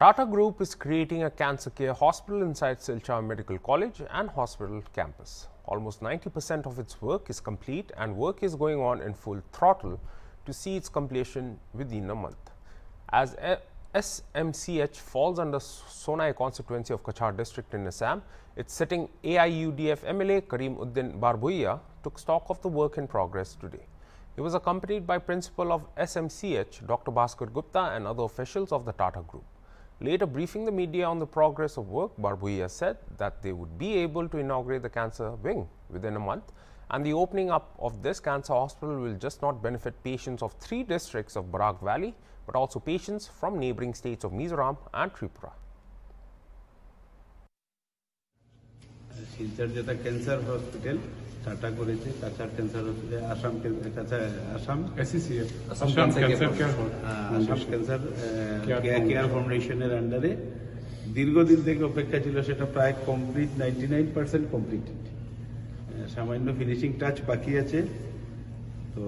Tata Group is creating a cancer care hospital inside Silchar Medical College and Hospital campus. Almost 90% of its work is complete and work is going on in full throttle to see its completion within a month. As SMCH falls under Sonai constituency of Cachar district in Assam, its sitting AIUDF MLA Karim Uddin Barbhuiya took stock of the work in progress today. He was accompanied by Principal of SMCH Dr. Bhaskar Gupta and other officials of the Tata Group. Later briefing the media on the progress of work, Barbhuiya said that they would be able to inaugurate the cancer wing within a month, and the opening up of this cancer hospital will just not benefit patients of 3 districts of Barak Valley, but also patients from neighboring states of Mizoram and Tripura. Silchar যেটা cancer hospital tata করেছে Cachar cancer hospital Assam Assam SCCF Assam cancer care ফাউন্ডেশনের আন্ডারে দীর্ঘদিন থেকে অপেক্ষা ছিল, সেটা প্রায় কমপ্লিট 99% কমপ্লিটেড। সামান্য ফিনিশিং টাচ বাকি আছে। তো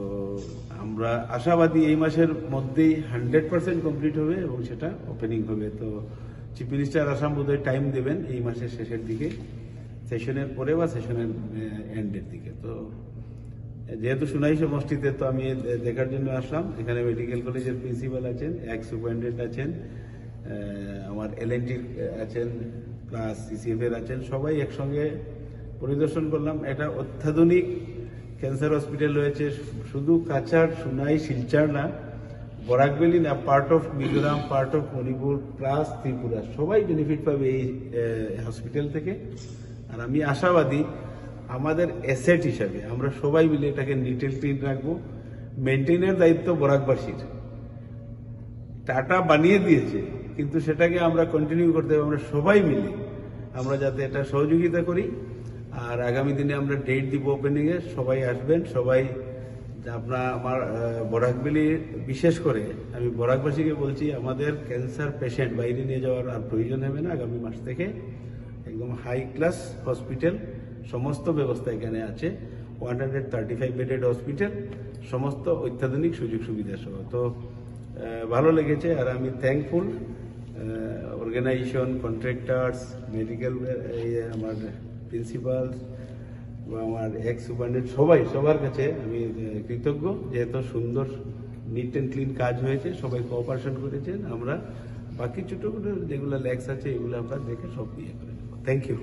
আমরা আশাবাদী এই মাসের মধ্যেই 100% কমপ্লিট হবে এবং সেটা ওপেনিং হবে। তো চিফ মিনিস্টার আসাম বোধহয় টাইম দেবেন এই মাসের শেষের দিকে, সেশনের পরে বা সেশনের এন্ডের দিকে। তো যেহেতু সুনাই সমষ্টিতে, তো আমি দেখার জন্য আসলাম। এখানে মেডিকেল কলেজের প্রিন্সিপাল আছেন, এক্স সুপারিনটেন্ডেন্ট আছেন, আমার LNT আছেন, প্লাস CCF এর আছেন, সবাই একসঙ্গে পরিদর্শন করলাম। এটা অত্যাধুনিক ক্যান্সার হসপিটাল রয়েছে। শুধু কাছাড়, সুনাই, শিলচর না, বরাক ভ্যালি না, part of Mizoram, part of Manipur plus Tripura সবাই বেনিফিট পাবে এই হসপিটাল থেকে। আর আমি আশাবাদী আমাদের অ্যাসেট হিসাবে আমরা সবাই মিলে এটাকে নিট এন্ড ক্লিন রাখবো। মেনটেনের দায়িত্ব বরাকবাসীর। টাটা বানিয়ে দিয়েছে, কিন্তু সেটাকে আমরা কন্টিনিউ করতে হবে। আমরা সবাই মিলে আমরা যাতে এটা সহযোগিতা করি। আর আগামী দিনে আমরা ডেট দিব ওপেনিং এর, সবাই আসবেন। সবাই আপনার আমার বরাকভ্যালি বিশেষ করে আমি বরাকবাসীকে বলছি, আমাদের ক্যান্সার পেশেন্ট বাইরে নিয়ে যাওয়ার আর প্রয়োজন হবে না। আগামী মাস থেকে একদম হাই ক্লাস হসপিটাল, সমস্ত ব্যবস্থা এখানে আছে। 135 বেডেড হসপিটাল, সমস্ত অত্যাধুনিক সুযোগ সুবিধা সহ। তো ভালো লেগেছে। আর আমি থ্যাঙ্কফুল অর্গানাইজেশন, কন্ট্রাক্টার্স, মেডিকেল আমার প্রিন্সিপাল বা আমার এক্স সুপারিনটেন্ডেন্ট সবার কাছে আমি কৃতজ্ঞ যে এত সুন্দর নিট অ্যান্ড ক্লিন কাজ হয়েছে। সবাই কোঅপারেশন করেছেন। আমরা বাকি ছোট যেগুলো ল্যাক্স আছে এগুলো আমরা দেখে সব দিয়ে করে দেবো। Thank you.